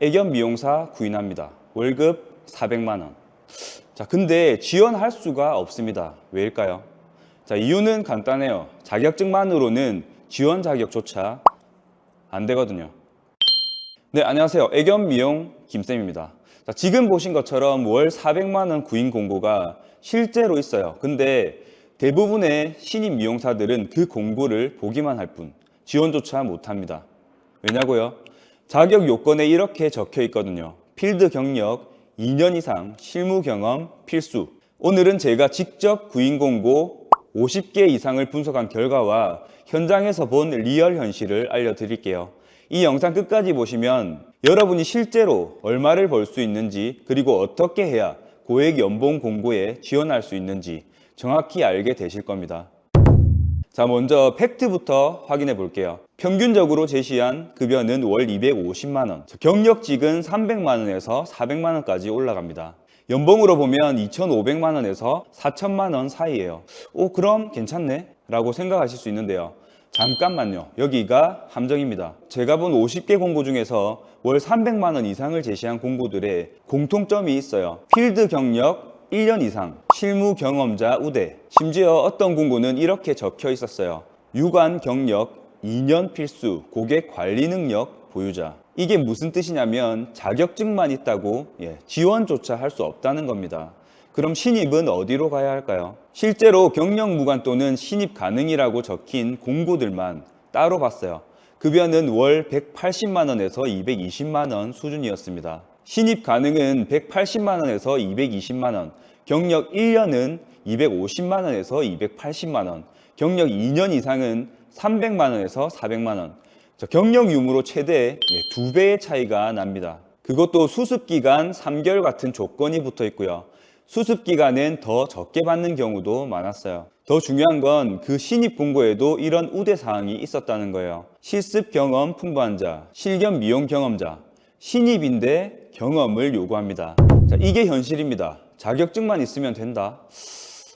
애견 미용사 구인합니다. 월급 400만 원. 자, 근데 지원할 수가 없습니다. 왜일까요? 자, 이유는 간단해요. 자격증만으로는 지원 자격조차 안 되거든요. 네, 안녕하세요. 애견 미용 김쌤입니다. 자, 지금 보신 것처럼 월 400만 원 구인 공고가 실제로 있어요. 근데 대부분의 신입 미용사들은 그 공고를 보기만 할 뿐 지원조차 못합니다. 왜냐고요? 자격 요건에 이렇게 적혀 있거든요. 필드 경력 2년 이상 실무 경험 필수. 오늘은 제가 직접 구인 공고 50개 이상을 분석한 결과와 현장에서 본 리얼 현실을 알려드릴게요. 이 영상 끝까지 보시면 여러분이 실제로 얼마를 벌 수 있는지, 그리고 어떻게 해야 고액 연봉 공고에 지원할 수 있는지 정확히 알게 되실 겁니다. 자, 먼저 팩트부터 확인해 볼게요. 평균적으로 제시한 급여는 월 250만 원, 경력직은 300만 원에서 400만 원까지 올라갑니다. 연봉으로 보면 2,500만 원에서 4천만 원 사이예요. 그럼 괜찮네? 라고 생각하실 수 있는데요. 잠깐만요. 여기가 함정입니다. 제가 본 50개 공고 중에서 월 300만 원 이상을 제시한 공고들의 공통점이 있어요. 필드 경력 1년 이상, 실무 경험자 우대. 심지어 어떤 공고는 이렇게 적혀 있었어요. 유관 경력 2년 필수, 고객 관리 능력 보유자. 이게 무슨 뜻이냐면 자격증만 있다고 지원조차 할 수 없다는 겁니다. 그럼 신입은 어디로 가야 할까요? 실제로 경력 무관 또는 신입 가능이라고 적힌 공고들만 따로 봤어요. 급여는 월 180만 원에서 220만 원 수준이었습니다. 신입 가능은 180만 원에서 220만 원, 경력 1년은 250만 원에서 280만 원, 경력 2년 이상은 300만 원에서 400만 원. 경력 유무로 최대 2배의 차이가 납니다. 그것도 수습기간 3개월 같은 조건이 붙어 있고요. 수습기간은 더 적게 받는 경우도 많았어요. 더 중요한 건 그 신입 공고에도 이런 우대 사항이 있었다는 거예요. 실습 경험 풍부한 자, 실견 미용 경험자, 신입인데 경험을 요구합니다. 자, 이게 현실입니다. 자격증만 있으면 된다?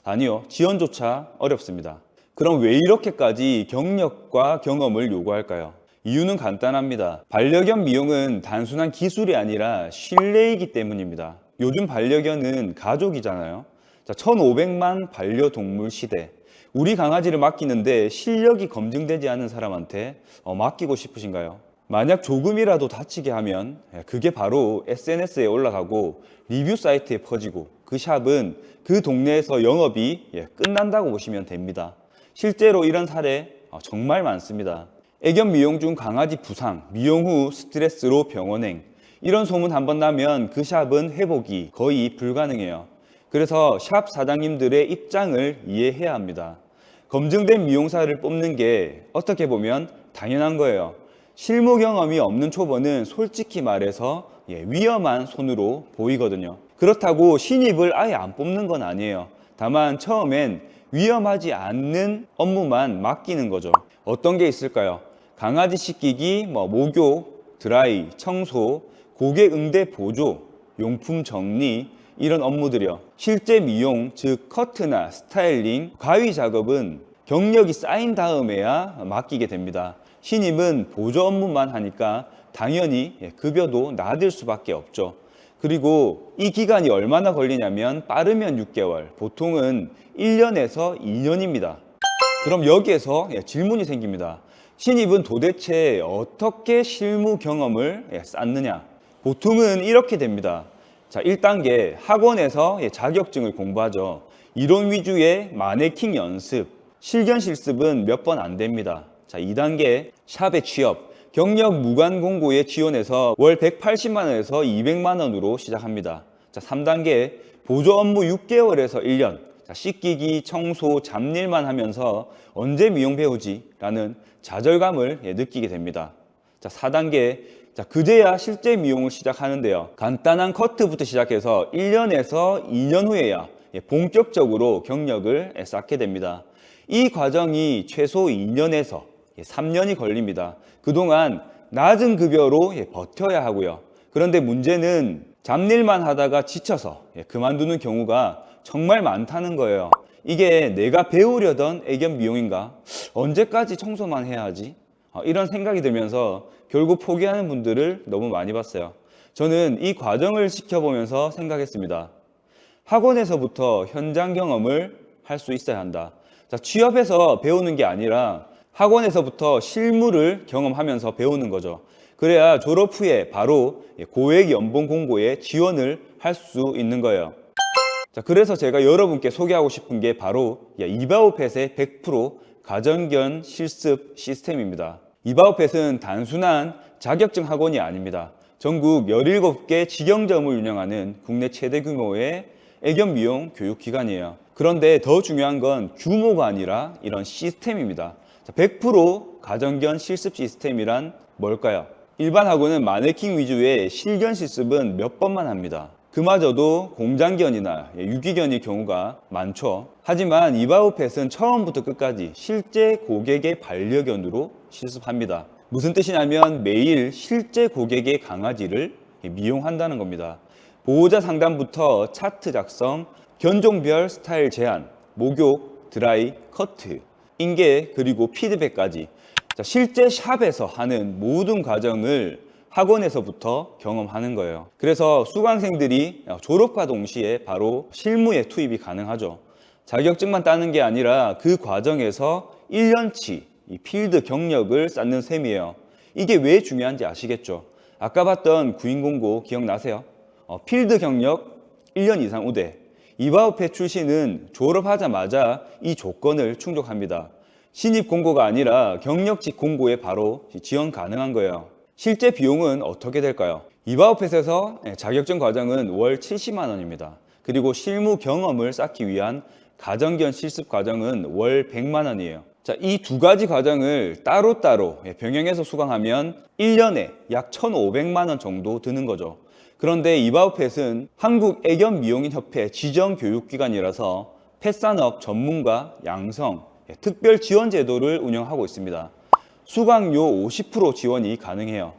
아니요. 지원조차 어렵습니다. 그럼 왜 이렇게까지 경력과 경험을 요구할까요? 이유는 간단합니다. 반려견 미용은 단순한 기술이 아니라 신뢰이기 때문입니다. 요즘 반려견은 가족이잖아요. 자, 1500만 반려동물 시대. 우리 강아지를 맡기는데 실력이 검증되지 않은 사람한테 맡기고 싶으신가요? 만약 조금이라도 다치게 하면 그게 바로 SNS에 올라가고 리뷰 사이트에 퍼지고 그 샵은 그 동네에서 영업이 끝난다고 보시면 됩니다. 실제로 이런 사례 정말 많습니다. 애견 미용 중 강아지 부상, 미용 후 스트레스로 병원행. 이런 소문 한번 나면 그 샵은 회복이 거의 불가능해요. 그래서 샵 사장님들의 입장을 이해해야 합니다. 검증된 미용사를 뽑는 게 어떻게 보면 당연한 거예요. 실무 경험이 없는 초보는 솔직히 말해서 위험한 손으로 보이거든요. 그렇다고 신입을 아예 안 뽑는 건 아니에요. 다만 처음엔 위험하지 않는 업무만 맡기는 거죠. 어떤 게 있을까요? 강아지 씻기기, 목욕, 드라이, 청소, 고객 응대 보조, 용품 정리, 이런 업무들이요. 실제 미용, 즉 커트나 스타일링, 가위 작업은 경력이 쌓인 다음에야 맡기게 됩니다. 신입은 보조 업무만 하니까 당연히 급여도 낮을 수밖에 없죠. 그리고 이 기간이 얼마나 걸리냐면 빠르면 6개월, 보통은 1년에서 2년입니다. 그럼 여기에서 질문이 생깁니다. 신입은 도대체 어떻게 실무 경험을 쌓느냐? 보통은 이렇게 됩니다. 자, 1단계 학원에서 자격증을 공부하죠. 이론 위주의 마네킹 연습, 실견 실습은 몇 번 안 됩니다. 자, 2단계 샵의 취업, 경력 무관 공고에 지원해서 월 180만 원에서 200만 원으로 시작합니다. 자, 3단계 보조 업무 6개월에서 1년, 자, 씻기기, 청소, 잡일만 하면서 언제 미용 배우지? 라는 좌절감을 느끼게 됩니다. 자, 4단계 그제야 실제 미용을 시작하는데요. 간단한 커트부터 시작해서 1년에서 2년 후에야 본격적으로 경력을 쌓게 됩니다. 이 과정이 최소 2년에서 3년이 걸립니다. 그동안 낮은 급여로 버텨야 하고요. 그런데 문제는 잡일만 하다가 지쳐서 그만두는 경우가 정말 많다는 거예요. 이게 내가 배우려던 애견 미용인가? 언제까지 청소만 해야 하지? 이런 생각이 들면서 결국 포기하는 분들을 너무 많이 봤어요. 저는 이 과정을 지켜보면서 생각했습니다. 학원에서부터 현장 경험을 할 수 있어야 한다. 자, 취업해서 배우는 게 아니라 학원에서부터 실무를 경험하면서 배우는 거죠. 그래야 졸업 후에 바로 고액 연봉 공고에 지원을 할 수 있는 거예요. 자, 그래서 제가 여러분께 소개하고 싶은 게 바로 이바오펫의 100% 가정견 실습 시스템입니다. 이바오펫은 단순한 자격증 학원이 아닙니다. 전국 17개 직영점을 운영하는 국내 최대 규모의 애견 미용 교육기관이에요. 그런데 더 중요한 건 규모가 아니라 이런 시스템입니다. 100% 가정견 실습 시스템이란 뭘까요? 일반 학원은 마네킹 위주의 실견 실습은 몇 번만 합니다. 그마저도 공장견이나 유기견의 경우가 많죠. 하지만 이바오펫은 처음부터 끝까지 실제 고객의 반려견으로 실습합니다. 무슨 뜻이냐면 매일 실제 고객의 강아지를 미용한다는 겁니다. 보호자 상담부터 차트 작성, 견종별 스타일 제안, 목욕, 드라이, 커트, 인계, 그리고 피드백까지 실제 샵에서 하는 모든 과정을 학원에서부터 경험하는 거예요. 그래서 수강생들이 졸업과 동시에 바로 실무에 투입이 가능하죠. 자격증만 따는 게 아니라 그 과정에서 1년치 필드 경력을 쌓는 셈이에요. 이게 왜 중요한지 아시겠죠? 아까 봤던 구인공고 기억나세요? 필드 경력 1년 이상 우대. 이바오펫 출신은 졸업하자마자 이 조건을 충족합니다. 신입 공고가 아니라 경력직 공고에 바로 지원 가능한 거예요. 실제 비용은 어떻게 될까요? 이바오펫에서 자격증 과정은 월 70만 원입니다. 그리고 실무 경험을 쌓기 위한 가정견 실습 과정은 월 100만 원이에요. 자, 이 두 가지 과정을 따로따로 병행해서 수강하면 1년에 약 1,500만 원 정도 드는 거죠. 그런데 이바오펫은 한국애견미용인협회 지정교육기관이라서 펫산업 전문가 양성, 특별 지원 제도를 운영하고 있습니다. 수강료 50% 지원이 가능해요.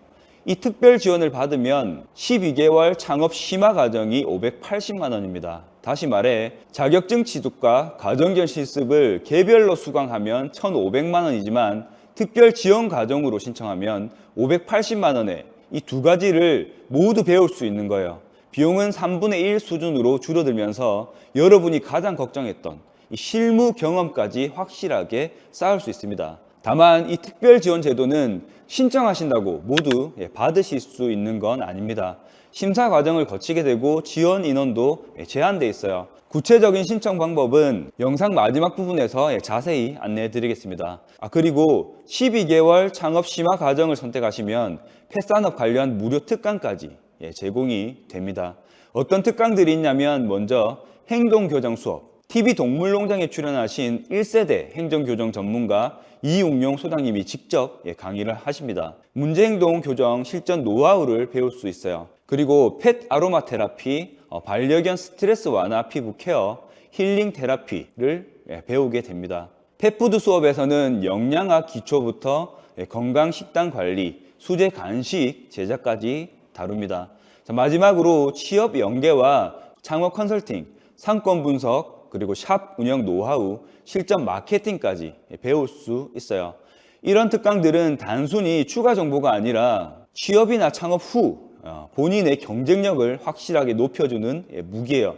이 특별 지원을 받으면 12개월 창업 심화 과정이 580만 원입니다. 다시 말해 자격증 취득과 가정견 실습을 개별로 수강하면 1,500만 원이지만 특별 지원 과정으로 신청하면 580만 원에 이 두 가지를 모두 배울 수 있는 거예요. 비용은 3분의 1 수준으로 줄어들면서 여러분이 가장 걱정했던 이 실무 경험까지 확실하게 쌓을 수 있습니다. 다만 이 특별 지원 제도는 신청하신다고 모두 받으실 수 있는 건 아닙니다. 심사 과정을 거치게 되고 지원 인원도 제한돼 있어요. 구체적인 신청 방법은 영상 마지막 부분에서 자세히 안내해 드리겠습니다. 그리고 12개월 창업 심화 과정을 선택하시면 펫산업 관련 무료 특강까지 제공이 됩니다. 어떤 특강들이 있냐면 먼저 행동교정 수업, TV 동물농장에 출연하신 1세대 행정교정 전문가 이웅용 소장님이 직접 강의를 하십니다. 문제행동 교정 실전 노하우를 배울 수 있어요. 그리고 펫 아로마 테라피, 반려견 스트레스 완화 피부 케어, 힐링 테라피를 배우게 됩니다. 펫푸드 수업에서는 영양학 기초부터 건강 식단 관리, 수제 간식 제작까지 다룹니다. 마지막으로 취업 연계와 창업 컨설팅, 상권 분석, 그리고 샵 운영 노하우, 실전 마케팅까지 배울 수 있어요. 이런 특강들은 단순히 추가 정보가 아니라 취업이나 창업 후 본인의 경쟁력을 확실하게 높여주는 무기예요.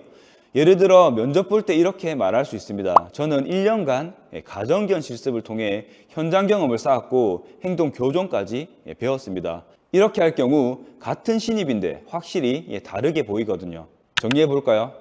예를 들어 면접 볼 때 이렇게 말할 수 있습니다. 저는 1년간 가정견 실습을 통해 현장 경험을 쌓았고 행동 교정까지 배웠습니다. 이렇게 할 경우 같은 신입인데 확실히 다르게 보이거든요. 정리해 볼까요?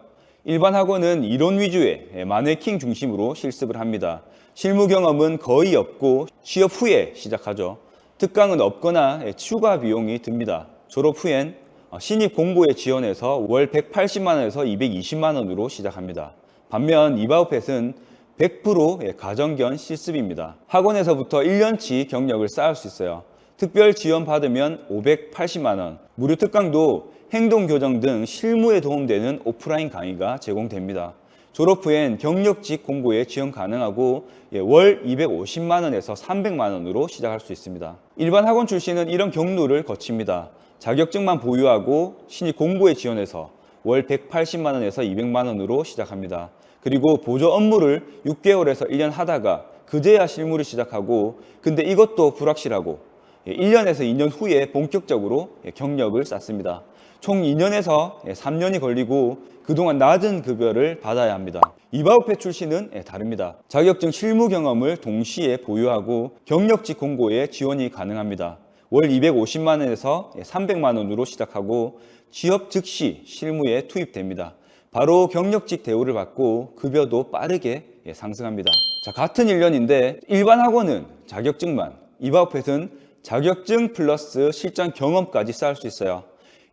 일반 학원은 이론 위주의 마네킹 중심으로 실습을 합니다. 실무 경험은 거의 없고 취업 후에 시작하죠. 특강은 없거나 추가 비용이 듭니다. 졸업 후엔 신입 공고에 지원해서 월 180만 원에서 220만 원으로 시작합니다. 반면 이바오펫은 100% 가정견 실습입니다. 학원에서부터 1년치 경력을 쌓을 수 있어요. 특별 지원 받으면 580만 원, 무료 특강도 행동교정 등 실무에 도움되는 오프라인 강의가 제공됩니다. 졸업 후엔 경력직 공고에 지원 가능하고 월 250만 원에서 300만 원으로 시작할 수 있습니다. 일반 학원 출신은 이런 경로를 거칩니다. 자격증만 보유하고 신입 공고에 지원해서 월 180만 원에서 200만 원으로 시작합니다. 그리고 보조 업무를 6개월에서 1년 하다가 그제야 실무를 시작하고 근데 이것도 불확실하고 1년에서 2년 후에 본격적으로 경력을 쌓습니다. 총 2년에서 3년이 걸리고 그동안 낮은 급여를 받아야 합니다. 이바우페 출신은 다릅니다. 자격증 실무 경험을 동시에 보유하고 경력직 공고에 지원이 가능합니다. 월 250만 원에서 300만 원으로 시작하고 취업 즉시 실무에 투입됩니다. 바로 경력직 대우를 받고 급여도 빠르게 상승합니다. 자, 같은 1년인데 일반 학원은 자격증만, 이바우펫은 자격증 플러스 실전 경험까지 쌓을 수 있어요.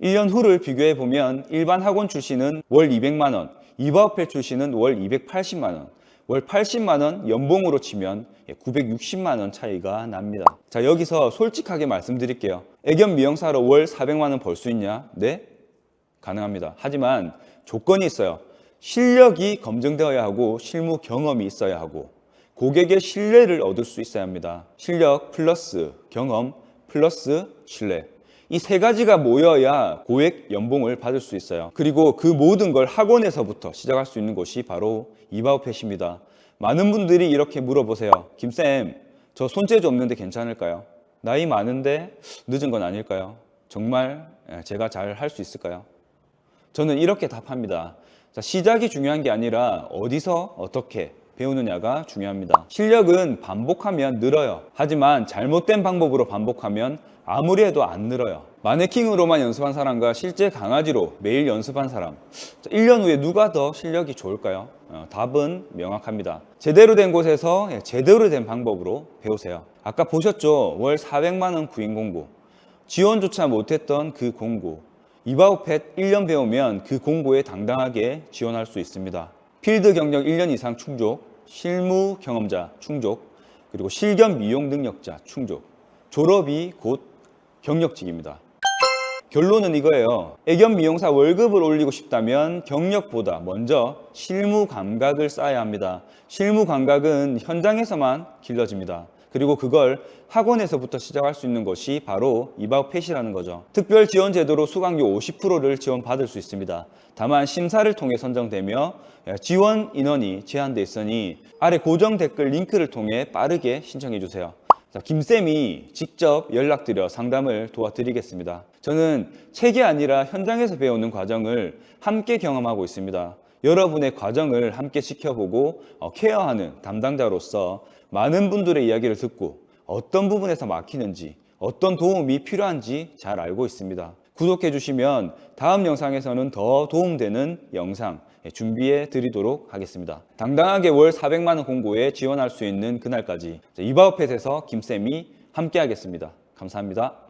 1년 후를 비교해 보면 일반 학원 출신은 월 200만 원, 이바우펫 출신은 월 280만 원, 월 80만 원 연봉으로 치면 960만 원 차이가 납니다. 자, 여기서 솔직하게 말씀드릴게요. 애견 미용사로 월 400만 원 벌 수 있냐? 네? 가능합니다. 하지만 조건이 있어요. 실력이 검증되어야 하고 실무 경험이 있어야 하고 고객의 신뢰를 얻을 수 있어야 합니다. 실력 플러스 경험 플러스 신뢰. 이 세 가지가 모여야 고액 연봉을 받을 수 있어요. 그리고 그 모든 걸 학원에서부터 시작할 수 있는 곳이 바로 이바우펫입니다. 많은 분들이 이렇게 물어보세요. 김쌤, 저 손재주 없는데 괜찮을까요? 나이 많은데 늦은 건 아닐까요? 정말 제가 잘 할 수 있을까요? 저는 이렇게 답합니다. 자, 시작이 중요한 게 아니라 어디서 어떻게 배우느냐가 중요합니다. 실력은 반복하면 늘어요. 하지만 잘못된 방법으로 반복하면 아무리 해도 안 늘어요. 마네킹으로만 연습한 사람과 실제 강아지로 매일 연습한 사람, 1년 후에 누가 더 실력이 좋을까요? 답은 명확합니다. 제대로 된 곳에서 제대로 된 방법으로 배우세요. 아까 보셨죠? 월 400만 원 구인 공고, 지원조차 못했던 그 공고, 이바우펫 1년 배우면 그 공고에 당당하게 지원할 수 있습니다. 필드 경력 1년 이상 충족, 실무 경험자 충족, 그리고 실견 미용 능력자 충족, 졸업이 곧 경력직입니다. 결론은 이거예요. 애견 미용사 월급을 올리고 싶다면 경력보다 먼저 실무 감각을 쌓아야 합니다. 실무 감각은 현장에서만 길러집니다. 그리고 그걸 학원에서부터 시작할 수 있는 것이 바로 이바우펫이라는 거죠. 특별 지원 제도로 수강료 50%를 지원받을 수 있습니다. 다만 심사를 통해 선정되며 지원 인원이 제한돼 있으니 아래 고정 댓글 링크를 통해 빠르게 신청해 주세요. 자, 김쌤이 직접 연락드려 상담을 도와드리겠습니다. 저는 책이 아니라 현장에서 배우는 과정을 함께 경험하고 있습니다. 여러분의 과정을 함께 지켜보고 케어하는 담당자로서 많은 분들의 이야기를 듣고 어떤 부분에서 막히는지, 어떤 도움이 필요한지 잘 알고 있습니다. 구독해 주시면 다음 영상에서는 더 도움되는 영상 준비해 드리도록 하겠습니다. 당당하게 월 400만 원 공고에 지원할 수 있는 그날까지 이바우펫에서 김쌤이 함께 하겠습니다. 감사합니다.